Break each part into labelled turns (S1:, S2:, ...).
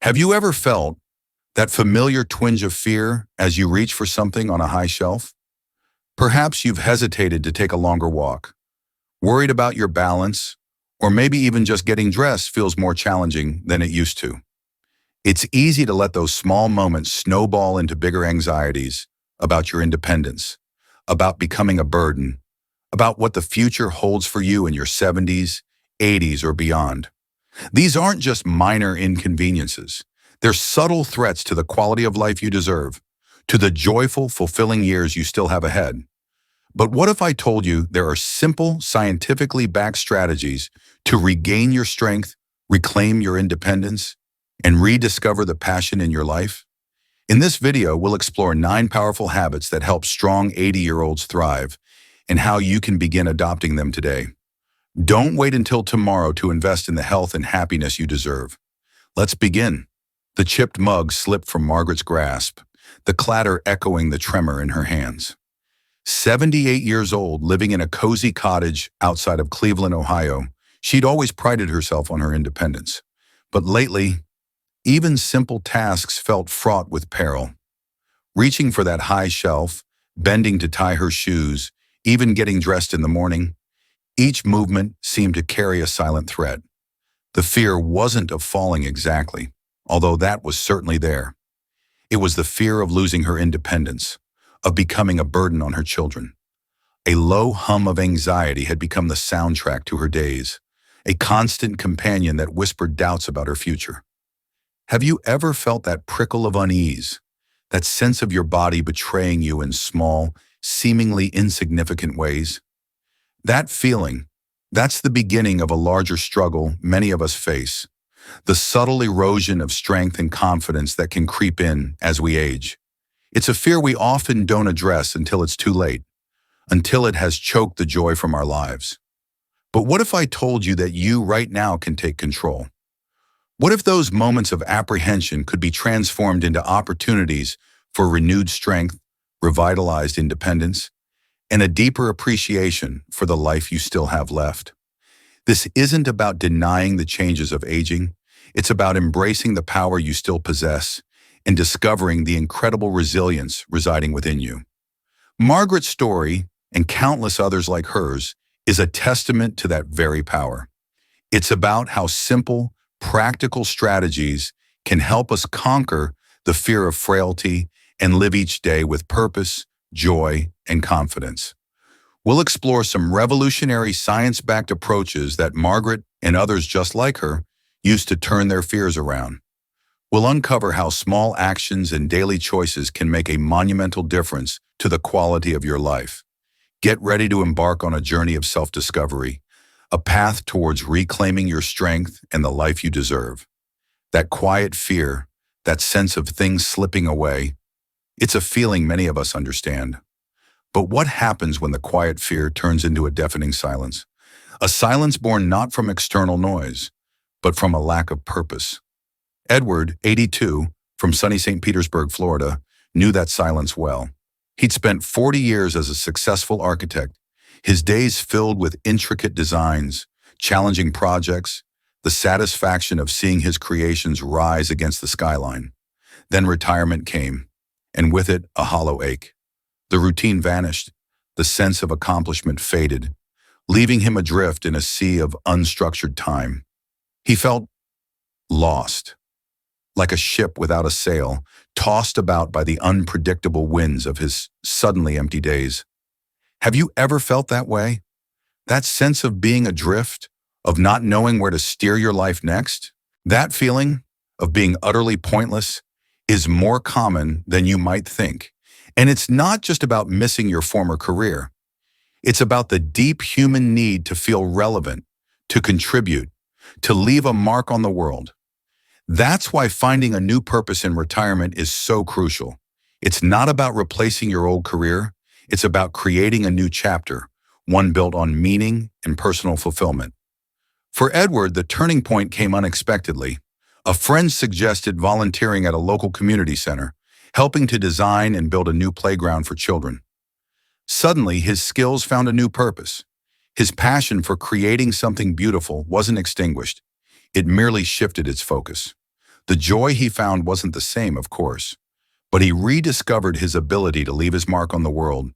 S1: Have you ever felt that familiar twinge of fear as you reach for something on a high shelf? Perhaps you've hesitated to take a longer walk, worried about your balance, or maybe even just getting dressed feels more challenging than it used to. It's easy to let those small moments snowball into bigger anxieties about your independence, about becoming a burden, about what the future holds for you in your 70s, 80s, or beyond. These aren't just minor inconveniences. They're subtle threats to the quality of life you deserve, to the joyful, fulfilling years you still have ahead. But what if I told you there are simple, scientifically backed strategies to regain your strength, reclaim your independence, and rediscover the passion in your life? In this video, we'll explore 9 powerful habits that help strong 80-year-olds thrive and how you can begin adopting them today. Don't wait until tomorrow to invest in the health and happiness you deserve. Let's begin. The chipped mug slipped from Margaret's grasp, the clatter echoing the tremor in her hands. 78 years old, living in a cozy cottage outside of Cleveland, Ohio, she'd always prided herself on her independence. But lately, even simple tasks felt fraught with peril. Reaching for that high shelf, bending to tie her shoes, even getting dressed in the morning, each movement seemed to carry a silent threat. The fear wasn't of falling exactly, although that was certainly there. It was the fear of losing her independence, of becoming a burden on her children. A low hum of anxiety had become the soundtrack to her days, a constant companion that whispered doubts about her future. Have you ever felt that prickle of unease, that sense of your body betraying you in small, seemingly insignificant ways? That feeling, that's the beginning of a larger struggle many of us face, the subtle erosion of strength and confidence that can creep in as we age. It's a fear we often don't address until it's too late, until it has choked the joy from our lives. But what if I told you that you right now can take control? What if those moments of apprehension could be transformed into opportunities for renewed strength, revitalized independence, and a deeper appreciation for the life you still have left? This isn't about denying the changes of aging. It's about embracing the power you still possess and discovering the incredible resilience residing within you. Margaret's story, and countless others like hers, is a testament to that very power. It's about how simple, practical strategies can help us conquer the fear of frailty and live each day with purpose, joy, and confidence. We'll explore some revolutionary science-backed approaches that Margaret and others just like her used to turn their fears around. We'll uncover how small actions and daily choices can make a monumental difference to the quality of your life. Get ready to embark on a journey of self-discovery, a path towards reclaiming your strength and the life you deserve. That quiet fear, that sense of things slipping away, it's a feeling many of us understand. But what happens when the quiet fear turns into a deafening silence? A silence born not from external noise, but from a lack of purpose. Edward, 82, from sunny St. Petersburg, Florida, knew that silence well. He'd spent 40 years as a successful architect, his days filled with intricate designs, challenging projects, the satisfaction of seeing his creations rise against the skyline. Then retirement came, and with it, a hollow ache. The routine vanished, the sense of accomplishment faded, leaving him adrift in a sea of unstructured time. He felt lost, like a ship without a sail, tossed about by the unpredictable winds of his suddenly empty days. Have you ever felt that way? That sense of being adrift, of not knowing where to steer your life next? That feeling of being utterly pointless is more common than you might think. And it's not just about missing your former career. It's about the deep human need to feel relevant, to contribute, to leave a mark on the world. That's why finding a new purpose in retirement is so crucial. It's not about replacing your old career. It's about creating a new chapter, one built on meaning and personal fulfillment. For Edward, the turning point came unexpectedly. A friend suggested volunteering at a local community center, helping to design and build a new playground for children. Suddenly, his skills found a new purpose. His passion for creating something beautiful wasn't extinguished. It merely shifted its focus. The joy he found wasn't the same, of course, but he rediscovered his ability to leave his mark on the world.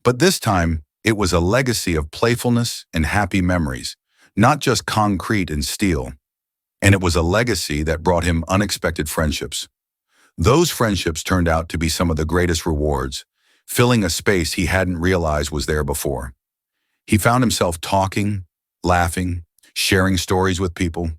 S1: But this time, it was a legacy of playfulness and happy memories, not just concrete and steel. And it was a legacy that brought him unexpected friendships. Those friendships turned out to be some of the greatest rewards, filling a space he hadn't realized was there before. He found himself talking, laughing, sharing stories with people,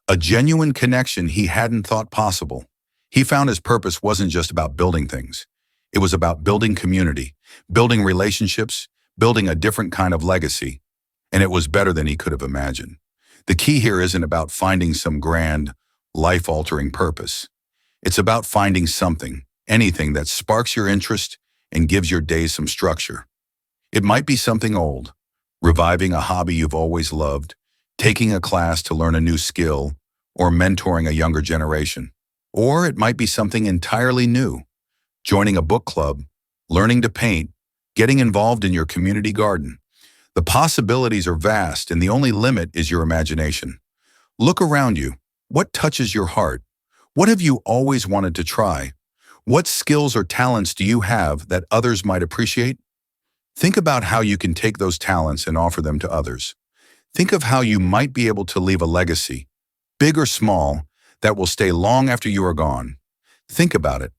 S1: a genuine connection he hadn't thought possible. He found his purpose wasn't just about building things. It was about building community, building relationships, building a different kind of legacy, and it was better than he could have imagined. The key here isn't about finding some grand, life-altering purpose. It's about finding something, anything that sparks your interest and gives your days some structure. It might be something old, reviving a hobby you've always loved, taking a class to learn a new skill, or mentoring a younger generation. Or it might be something entirely new, joining a book club, learning to paint, getting involved in your community garden. The possibilities are vast, and the only limit is your imagination. Look around you. What touches your heart? What have you always wanted to try? What skills or talents do you have that others might appreciate? Think about how you can take those talents and offer them to others. Think of how you might be able to leave a legacy, big or small, that will stay long after you are gone. Think about it.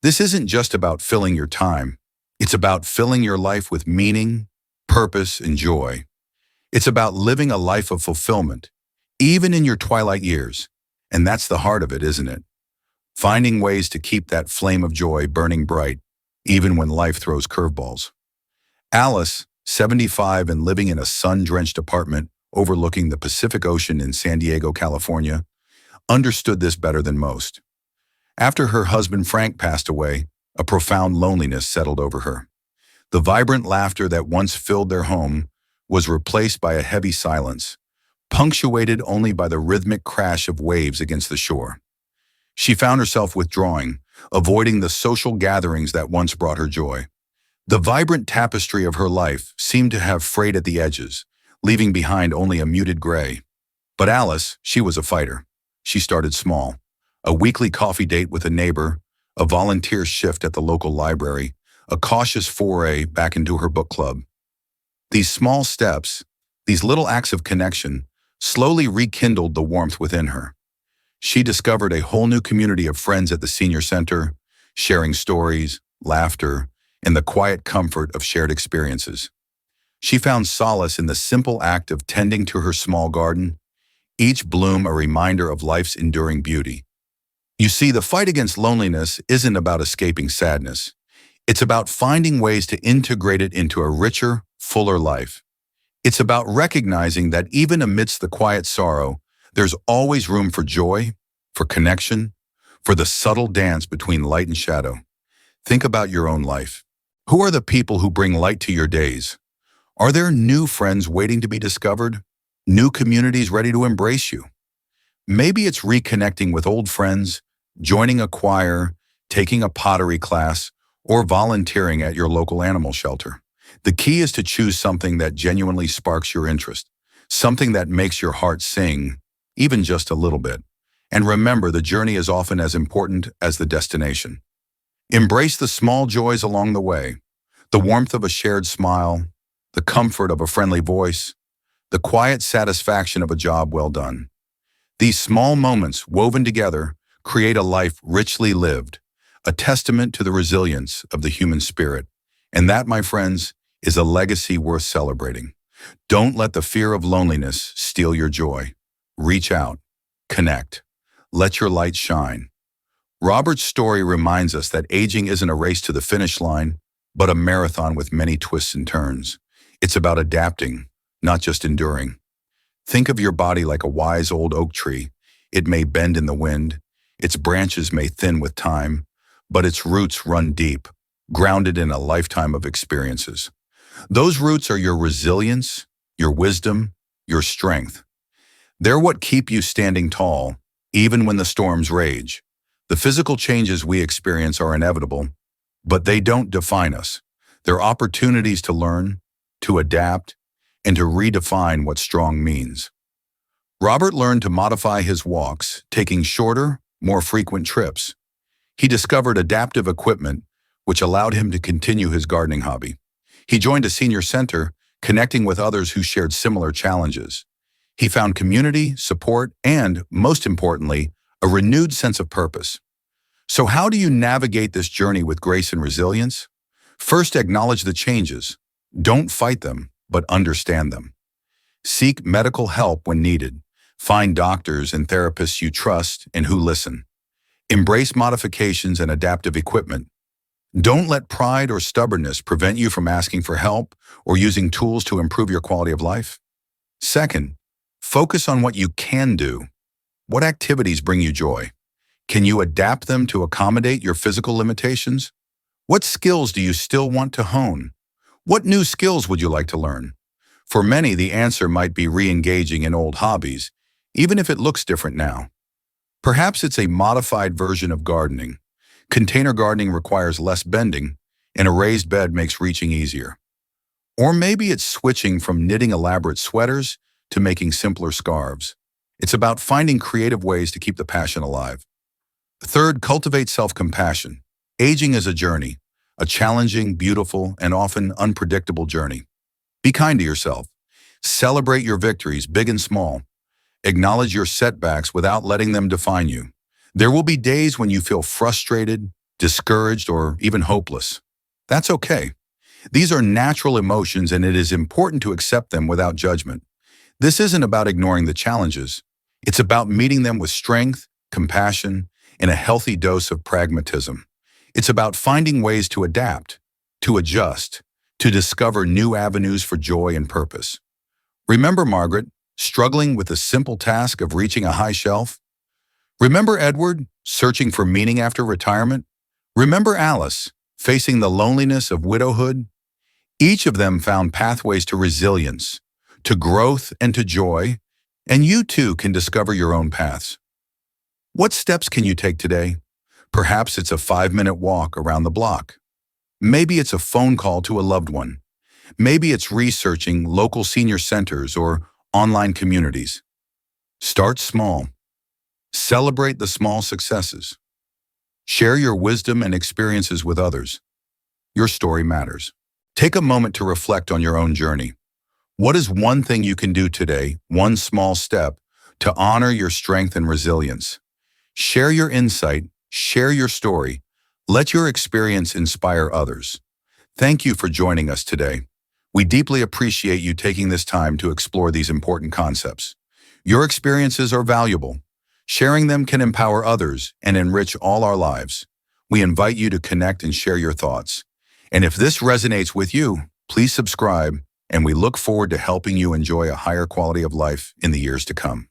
S1: This isn't just about filling your time. It's about filling your life with meaning, purpose, and joy. It's about living a life of fulfillment, even in your twilight years. And that's the heart of it, isn't it? Finding ways to keep that flame of joy burning bright, even when life throws curveballs. Alice, 75 and living in a sun-drenched apartment overlooking the Pacific Ocean in San Diego, California, understood this better than most. After her husband Frank passed away, a profound loneliness settled over her. The vibrant laughter that once filled their home was replaced by a heavy silence, punctuated only by the rhythmic crash of waves against the shore. She found herself withdrawing, avoiding the social gatherings that once brought her joy. The vibrant tapestry of her life seemed to have frayed at the edges, leaving behind only a muted gray. But Alice, she was a fighter. She started small. A weekly coffee date with a neighbor, a volunteer shift at the local library, a cautious foray back into her book club. These small steps, these little acts of connection, slowly rekindled the warmth within her. She discovered a whole new community of friends at the senior center, sharing stories, laughter, and the quiet comfort of shared experiences. She found solace in the simple act of tending to her small garden, each bloom a reminder of life's enduring beauty. You see, the fight against loneliness isn't about escaping sadness. It's about finding ways to integrate it into a richer, fuller life. It's about recognizing that even amidst the quiet sorrow, there's always room for joy, for connection, for the subtle dance between light and shadow. Think about your own life. Who are the people who bring light to your days? Are there new friends waiting to be discovered? New communities ready to embrace you? Maybe it's reconnecting with old friends, joining a choir, taking a pottery class, or volunteering at your local animal shelter. The key is to choose something that genuinely sparks your interest, something that makes your heart sing, even just a little bit. And remember, the journey is often as important as the destination. Embrace the small joys along the way, the warmth of a shared smile, the comfort of a friendly voice, the quiet satisfaction of a job well done. These small moments woven together create a life richly lived, a testament to the resilience of the human spirit. And that, my friends, is a legacy worth celebrating. Don't let the fear of loneliness steal your joy. Reach out, connect, let your light shine. Robert's story reminds us that aging isn't a race to the finish line, but a marathon with many twists and turns. It's about adapting, not just enduring. Think of your body like a wise old oak tree. It may bend in the wind, its branches may thin with time, but its roots run deep, grounded in a lifetime of experiences. Those roots are your resilience, your wisdom, your strength. They're what keep you standing tall, even when the storms rage. The physical changes we experience are inevitable, but they don't define us. They're opportunities to learn, to adapt, and to redefine what strong means. Robert learned to modify his walks, taking shorter, more frequent trips. He discovered adaptive equipment, which allowed him to continue his gardening hobby. He joined a senior center, connecting with others who shared similar challenges. He found community, support, and, most importantly, a renewed sense of purpose. So how do you navigate this journey with grace and resilience? First, acknowledge the changes. Don't fight them, but understand them. Seek medical help when needed. Find doctors and therapists you trust and who listen. Embrace modifications and adaptive equipment. Don't let pride or stubbornness prevent you from asking for help or using tools to improve your quality of life. Second, focus on what you can do. What activities bring you joy? Can you adapt them to accommodate your physical limitations? What skills do you still want to hone? What new skills would you like to learn? For many, the answer might be re-engaging in old hobbies, even if it looks different now. Perhaps it's a modified version of gardening. Container gardening requires less bending, and a raised bed makes reaching easier. Or maybe it's switching from knitting elaborate sweaters to making simpler scarves. It's about finding creative ways to keep the passion alive. Third, cultivate self-compassion. Aging is a journey, a challenging, beautiful, and often unpredictable journey. Be kind to yourself. Celebrate your victories, big and small. Acknowledge your setbacks without letting them define you. There will be days when you feel frustrated, discouraged, or even hopeless. That's okay. These are natural emotions, and it is important to accept them without judgment. This isn't about ignoring the challenges. It's about meeting them with strength, compassion, and a healthy dose of pragmatism. It's about finding ways to adapt, to adjust, to discover new avenues for joy and purpose. Remember Margaret, struggling with the simple task of reaching a high shelf? Remember Edward, searching for meaning after retirement? Remember Alice, facing the loneliness of widowhood? Each of them found pathways to resilience, to growth, and to joy, and you too can discover your own paths. What steps can you take today? Perhaps it's a 5-minute walk around the block. Maybe it's a phone call to a loved one. Maybe it's researching local senior centers or online communities. Start small. Celebrate the small successes. Share your wisdom and experiences with others. Your story matters. Take a moment to reflect on your own journey. What is one thing you can do today, one small step, to honor your strength and resilience? Share your insight, share your story. Let your experience inspire others. Thank you for joining us today. We deeply appreciate you taking this time to explore these important concepts. Your experiences are valuable. Sharing them can empower others and enrich all our lives. We invite you to connect and share your thoughts. And if this resonates with you, please subscribe, and we look forward to helping you enjoy a higher quality of life in the years to come.